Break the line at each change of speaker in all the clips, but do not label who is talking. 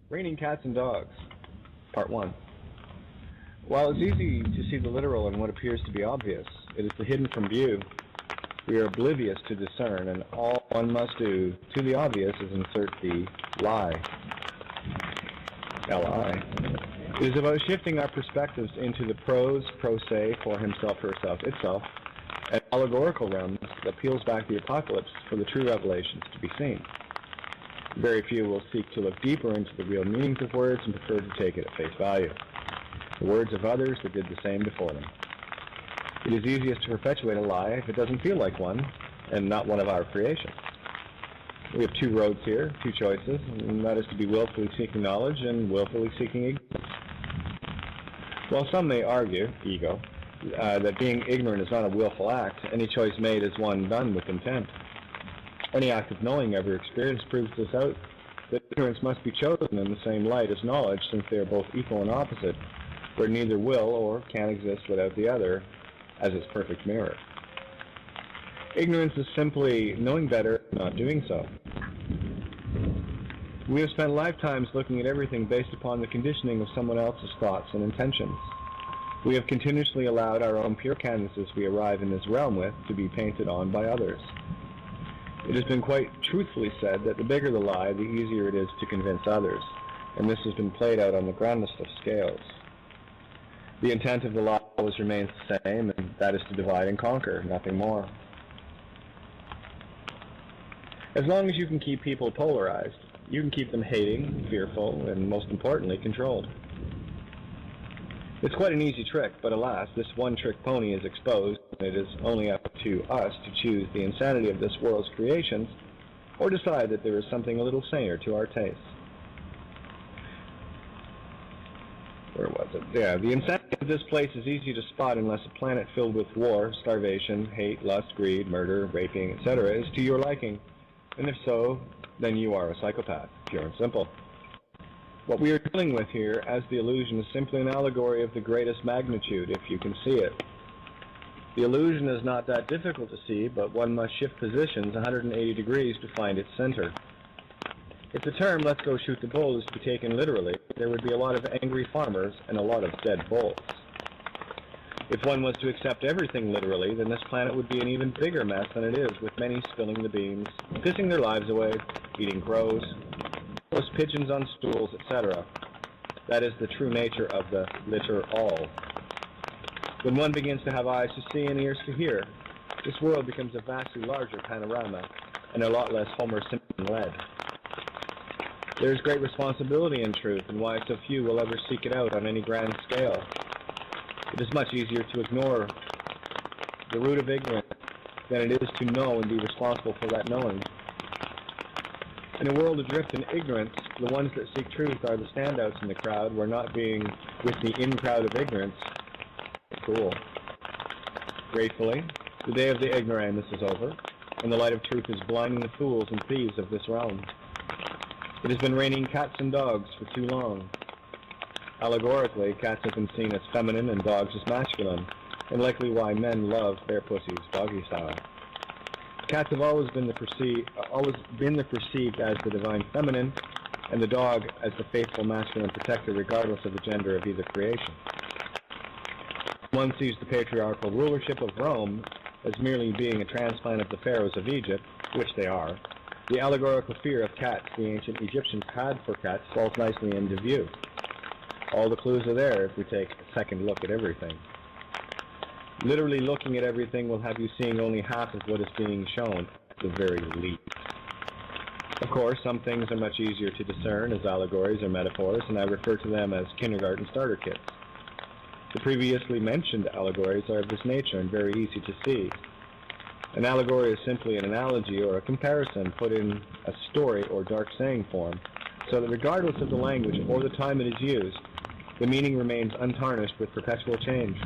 Raining Cats and Dogs, Part 1. While it's easy to see the literal in what appears to be obvious, it is the hidden from view we are oblivious to discern, and all one must do to the obvious is insert the lie, L-I. It is about shifting our perspectives into the prose se, for himself, herself, itself, an allegorical realm that peels back the apocalypse for the true revelations to be seen. Very few will seek to look deeper into the real meanings of words and prefer to take it at face value, the words of others that did the same before them. It is easiest to perpetuate a lie if it doesn't feel like one, and not one of our creation. We have two roads here, two choices, and that is to be willfully seeking knowledge and willfully seeking ignorance. While some may argue, ego, that being ignorant is not a willful act, any choice made is one done with intent. Any act of knowing ever experienced proves this out, that ignorance must be chosen in the same light as knowledge, since they are both equal and opposite, where neither will or can exist without the other, as its perfect mirror. Ignorance is simply knowing better and not doing so. We have spent lifetimes looking at everything based upon the conditioning of someone else's thoughts and intentions. We have continuously allowed our own pure canvases we arrive in this realm with to be painted on by others. It has been quite truthfully said that the bigger the lie, the easier it is to convince others, and this has been played out on the grandest of scales. The intent of the lie always remains the same, and that is to divide and conquer, nothing more. As long as you can keep people polarized, you can keep them hating, fearful, and most importantly, controlled. It's quite an easy trick, but alas, this one-trick pony is exposed, and it is only up to us to choose the insanity of this world's creations, or decide that there is something a little saner to our tastes. Where was it? Yeah, the insanity of this place is easy to spot unless a planet filled with war, starvation, hate, lust, greed, murder, raping, etc. is to your liking. And if so, then you are a psychopath, pure and simple. What we are dealing with here as the illusion is simply an allegory of the greatest magnitude, if you can see it. The illusion is not that difficult to see, but one must shift positions 180 degrees to find its center. If the term "let's go shoot the bull" is to be taken literally, there would be a lot of angry farmers and a lot of dead bulls. If one was to accept everything literally, then this planet would be an even bigger mess than it is, with many spilling the beans, pissing their lives away, eating crows, roast pigeons on stools, etc. That is the true nature of the liter-all. When one begins to have eyes to see and ears to hear, this world becomes a vastly larger panorama and a lot less Homer Simpson-led. There is great responsibility in truth, and why so few will ever seek it out on any grand scale. It is much easier to ignore the root of ignorance than it is to know and be responsible for that knowing. In a world adrift in ignorance, the ones that seek truth are the standouts in the crowd, where not being with the in-crowd of ignorance is cool. Gratefully, the day of the ignoramus is over, and the light of truth is blinding the fools and thieves of this realm. It has been raining cats and dogs for too long. Allegorically, cats have been seen as feminine and dogs as masculine, and likely why men love their pussies doggy style. Cats have always been perceived as the divine feminine, and the dog as the faithful masculine protector regardless of the gender of either creation. One sees the patriarchal rulership of Rome as merely being a transplant of the pharaohs of Egypt, which they are. The allegorical fear of cats the ancient Egyptians had for cats falls nicely into view. All the clues are there if we take a second look at everything. Literally looking at everything will have you seeing only half of what is being shown, at the very least. Of course, some things are much easier to discern as allegories or metaphors, and I refer to them as kindergarten starter kits. The previously mentioned allegories are of this nature and very easy to see. An allegory is simply an analogy or a comparison put in a story or dark saying form, so that regardless of the language or the time it is used, the meaning remains untarnished with perpetual change.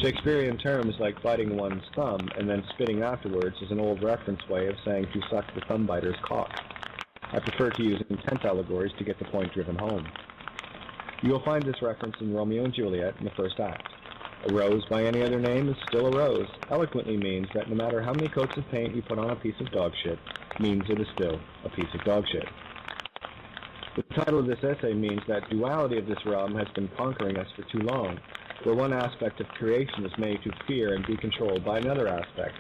Shakespearean terms like biting one's thumb and then spitting afterwards is an old reference way of saying to suck the thumb biter's cock. I prefer to use intent allegories to get the point driven home. You will find this reference in Romeo and Juliet in the first act. A rose by any other name is still a rose eloquently means that no matter how many coats of paint you put on a piece of dog shit, means it is still a piece of dog shit. The title of this essay means that duality of this realm has been conquering us for too long, where one aspect of creation is made to fear and be controlled by another aspect.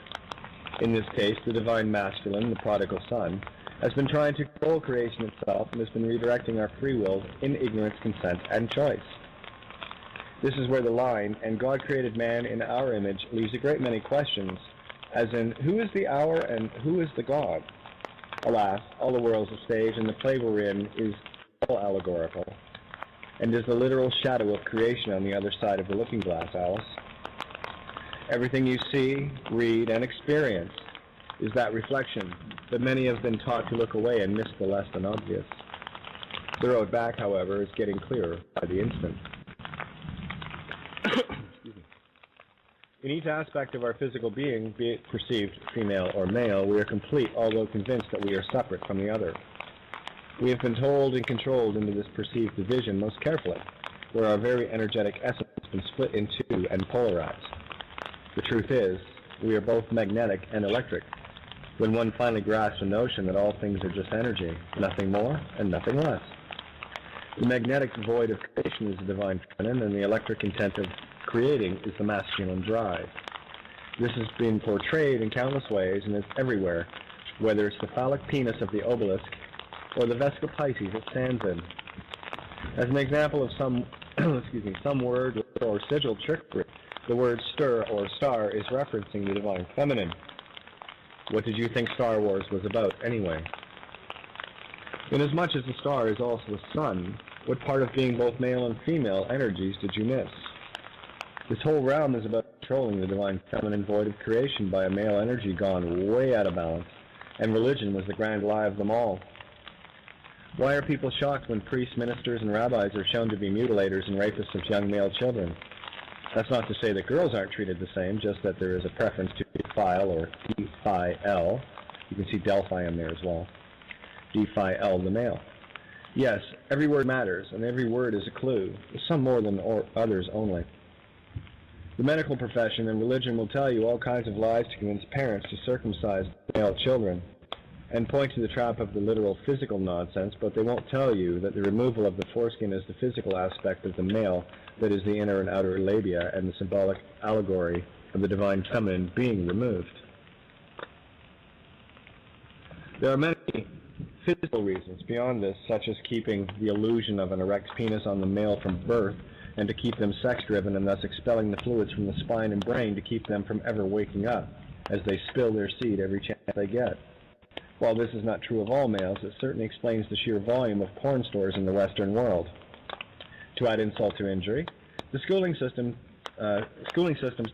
In this case, the divine masculine, the prodigal son, has been trying to control creation itself and has been redirecting our free will in ignorance, consent, and choice. This is where the line, "and God created man in our image," leaves a great many questions, as in, who is the our and who is the God? Alas, all the world's a stage, and the play we're in is all allegorical, and is the literal shadow of creation on the other side of the looking glass, Alice. Everything you see, read, and experience is that reflection, but many have been taught to look away and miss the less than obvious. The road back, however, is getting clearer by the instant. In each aspect of our physical being, be it perceived female or male, we are complete, although convinced that we are separate from the other. We have been told and controlled into this perceived division most carefully, where our very energetic essence has been split in two and polarized. The truth is, we are both magnetic and electric, when one finally grasps the notion that all things are just energy, nothing more and nothing less. The magnetic void of creation is the divine feminine, and the electric intent of creating is the masculine drive. This has been portrayed in countless ways and is everywhere, whether it's the phallic penis of the obelisk or the Vesca Pisces it stands in. As an example of some some word or sigil trickery, the word stir or star is referencing the divine feminine. What did you think Star Wars was about anyway? Inasmuch as the star is also the sun, what part of being both male and female energies did you miss? This whole realm is about controlling the divine feminine void of creation by a male energy gone way out of balance, and religion was the grand lie of them all. Why are people shocked when priests, ministers, and rabbis are shown to be mutilators and rapists of young male children? That's not to say that girls aren't treated the same, just that there is a preference to defile, or D-phi-L. You can see Delphi in there as well. D-phi-L, the male. Yes, every word matters, and every word is a clue, some more than others only. The medical profession and religion will tell you all kinds of lies to convince parents to circumcise male children and point to the trap of the literal physical nonsense, but they won't tell you that the removal of the foreskin is the physical aspect of the male that is the inner and outer labia and the symbolic allegory of the divine feminine being removed. There are many physical reasons beyond this, such as keeping the illusion of an erect penis on the male from birth, and to keep them sex-driven and thus expelling the fluids from the spine and brain to keep them from ever waking up, as they spill their seed every chance they get. While this is not true of all males, it certainly explains the sheer volume of porn stores in the Western world. To add insult to injury, the schooling systems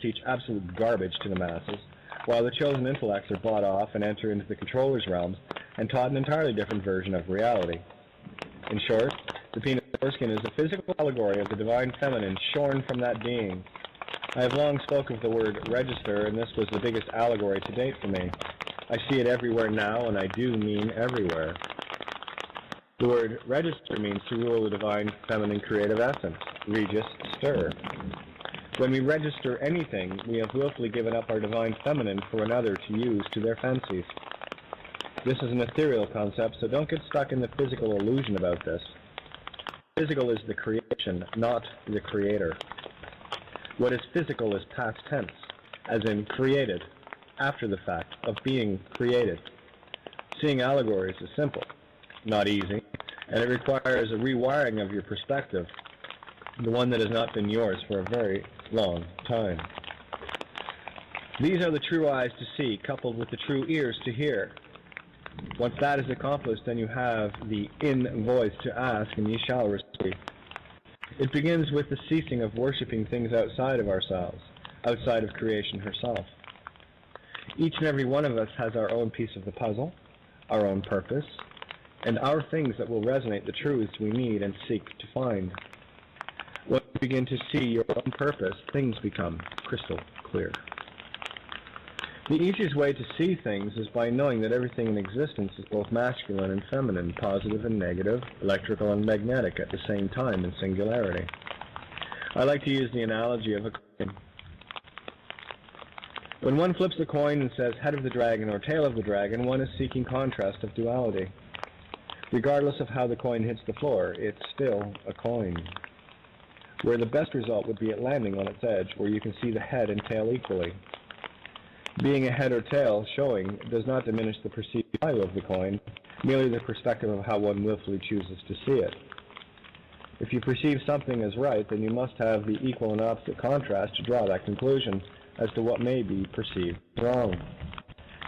teach absolute garbage to the masses, while the chosen intellects are bought off and enter into the controller's realms and taught an entirely different version of reality. In short, the penis foreskin is a physical allegory of the divine feminine shorn from that being. I have long spoken of the word register, and this was the biggest allegory to date for me. I see it everywhere now, and I do mean everywhere. The word register means to rule the divine feminine creative essence, regis, stir. When we register anything, we have willfully given up our divine feminine for another to use to their fancies. This is an ethereal concept, so don't get stuck in the physical illusion about this. Physical is the creation, not the creator. What is physical is past tense, as in created, after the fact of being created. Seeing allegories is simple, not easy, and it requires a rewiring of your perspective, the one that has not been yours for a very long time. These are the true eyes to see, coupled with the true ears to hear. Once that is accomplished, then you have the in voice to ask, and ye shall receive. It begins with the ceasing of worshiping things outside of ourselves, outside of creation herself. Each and every one of us has our own piece of the puzzle, our own purpose, and our things that will resonate the truths we need and seek to find. When you begin to see your own purpose, things become crystal clear. The easiest way to see things is by knowing that everything in existence is both masculine and feminine, positive and negative, electrical and magnetic at the same time in singularity. I like to use the analogy of a coin. When one flips the coin and says head of the dragon or tail of the dragon, one is seeking contrast of duality. Regardless of how the coin hits the floor, it's still a coin. Where the best result would be at landing on its edge, where you can see the head and tail equally. Being a head or tail showing does not diminish the perceived value of the coin, merely the perspective of how one willfully chooses to see it. If you perceive something as right, then you must have the equal and opposite contrast to draw that conclusion as to what may be perceived wrong.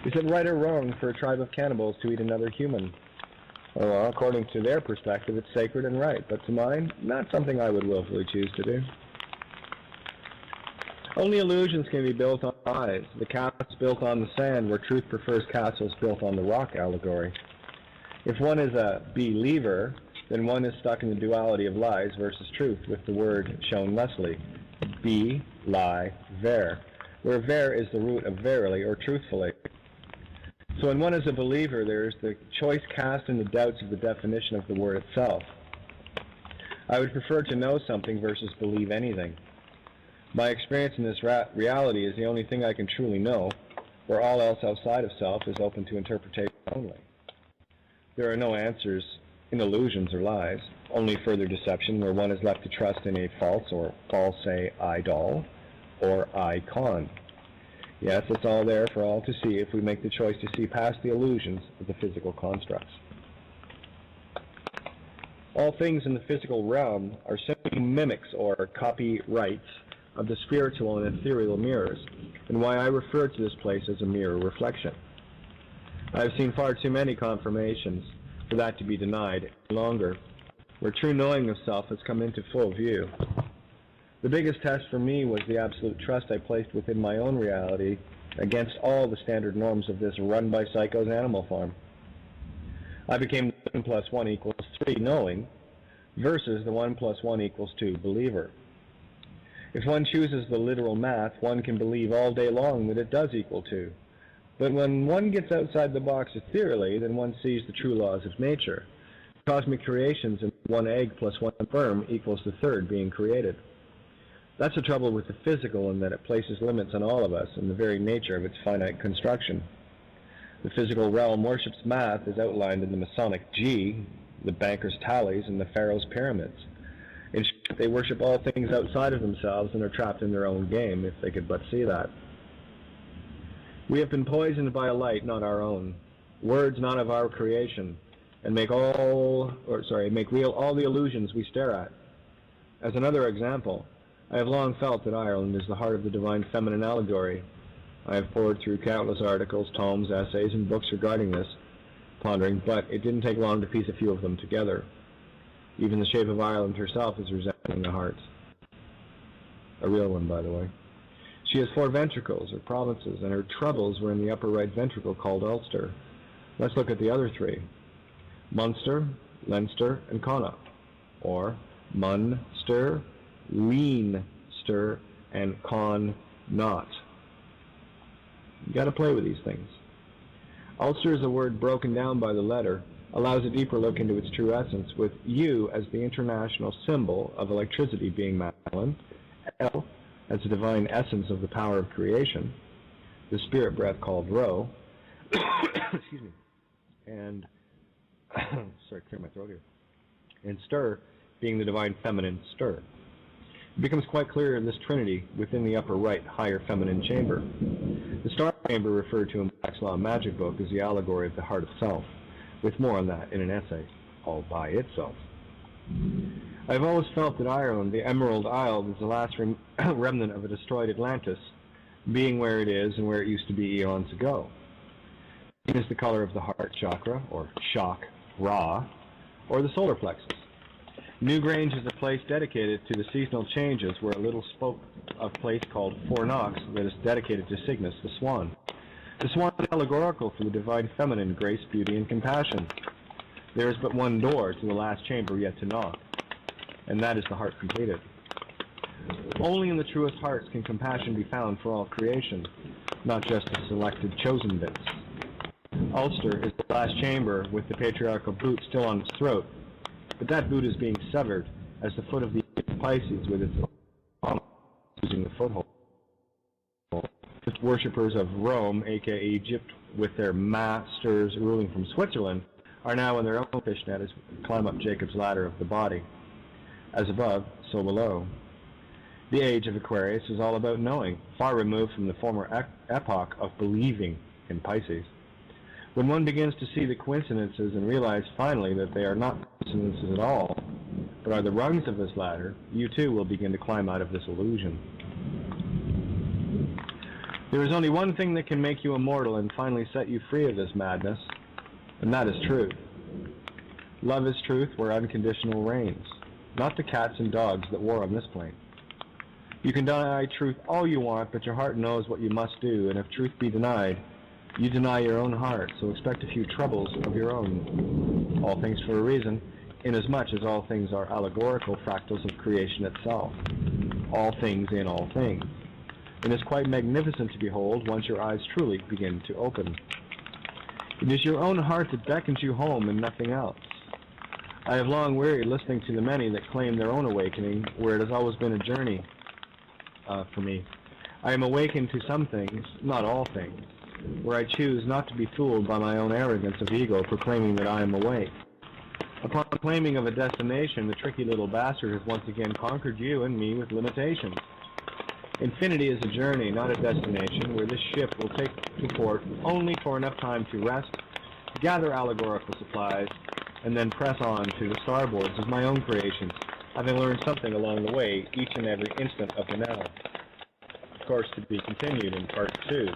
Is it right or wrong for a tribe of cannibals to eat another human? Well, according to their perspective, it's sacred and right, but to mine, not something I would willfully choose to do. Only illusions can be built on lies. The castles built on the sand, where truth prefers castles built on the rock allegory. If one is a believer, then one is stuck in the duality of lies versus truth, with the word shown lessly. Be, lie, ver, where ver is the root of verily or truthfully. So when one is a believer, there is the choice cast in the doubts of the definition of the word itself. I would prefer to know something versus believe anything. My experience in this reality is the only thing I can truly know, where all else outside of self is open to interpretation only. There are no answers in illusions or lies, only further deception where one is left to trust in a false or false idol or icon. Yes, it's all there for all to see if we make the choice to see past the illusions of the physical constructs. All things in the physical realm are simply mimics or copyrights of the spiritual and ethereal mirrors, and why I refer to this place as a mirror reflection. I have seen far too many confirmations for that to be denied any longer, where true knowing of self has come into full view. The biggest test for me was the absolute trust I placed within my own reality against all the standard norms of this run-by-psychos animal farm. I became the 1 plus 1 equals 3 knowing versus the 1 plus 1 equals 2 believer. If one chooses the literal math, one can believe all day long that it does equal 2. But when one gets outside the box ethereally, then one sees the true laws of nature. Cosmic creations and 1 egg plus 1 sperm equals the third being created. That's the trouble with the physical, in that it places limits on all of us in the very nature of its finite construction. The physical realm worships math as outlined in the Masonic G, the banker's tallies, and the pharaoh's pyramids. In short, they worship all things outside of themselves and are trapped in their own game, if they could but see that. We have been poisoned by a light not our own, words not of our creation, and make real all the illusions we stare at. As another example, I have long felt that Ireland is the heart of the divine feminine allegory. I have pored through countless articles, tomes, essays, and books regarding this, pondering, but it didn't take long to piece a few of them together. Even the shape of Ireland herself is resembling the heart. A real one, by the way. She has 4 ventricles, or provinces, and her troubles were in the upper right ventricle called Ulster. Let's look at the other 3. Munster, Leinster, and Connaught, or Munster, Leinster, and Connaught. You got to play with these things. Ulster is a word broken down by the letter, allows a deeper look into its true essence, with U as the international symbol of electricity being masculine, L as the divine essence of the power of creation, the spirit breath called Ro, excuse me, and sorry, clear my throat here, and Stir being the divine feminine stir. It becomes quite clear in this trinity within the upper right higher feminine chamber. The star chamber referred to in Black's Law Magic book is the allegory of the heart of self, with more on that in an essay all by itself. I've always felt that Ireland, the Emerald Isle, is the last remnant of a destroyed Atlantis, being where it is and where it used to be eons ago. It is the color of the heart chakra, or Chak Ra, or the solar plexus. Newgrange is a place dedicated to the seasonal changes, where a little spoke of place called Fornox that is dedicated to Cygnus, the swan. The swan is allegorical for the divine feminine, grace, beauty, and compassion. There is but one door to the last chamber yet to knock, and that is the heart completed. Only in the truest hearts can compassion be found for all creation, not just the selected chosen bits. Ulster is the last chamber with the patriarchal boot still on its throat, but that boot is being severed as the foot of the Pisces with its losing the foothold. The worshippers of Rome, aka Egypt, with their masters ruling from Switzerland, are now in their own fishnet as we climb up Jacob's ladder of the body. As above, so below. The age of Aquarius is all about knowing, far removed from the former epoch of believing in Pisces. When one begins to see the coincidences and realize finally that they are not coincidences at all, but are the rungs of this ladder, you too will begin to climb out of this illusion. There is only one thing that can make you immortal and finally set you free of this madness, and that is truth. Love is truth where unconditional reigns, not the cats and dogs that war on this plane. You can deny truth all you want, but your heart knows what you must do, and if truth be denied, you deny your own heart, so expect a few troubles of your own. All things for a reason, inasmuch as all things are allegorical fractals of creation itself. All things in all things. It is quite magnificent to behold once your eyes truly begin to open. It is your own heart that beckons you home and nothing else. I have long wearied listening to the many that claim their own awakening, where it has always been a journey for me. I am awakened to some things, not all things, where I choose not to be fooled by my own arrogance of ego proclaiming that I am awake. Upon claiming of a destination, the tricky little bastard has once again conquered you and me with limitations. Infinity is a journey, not a destination, where this ship will take to port only for enough time to rest, gather allegorical supplies, and then press on to the starboards of my own creations, having learned something along the way each and every instant of the now. Of course, to be continued in Part 2.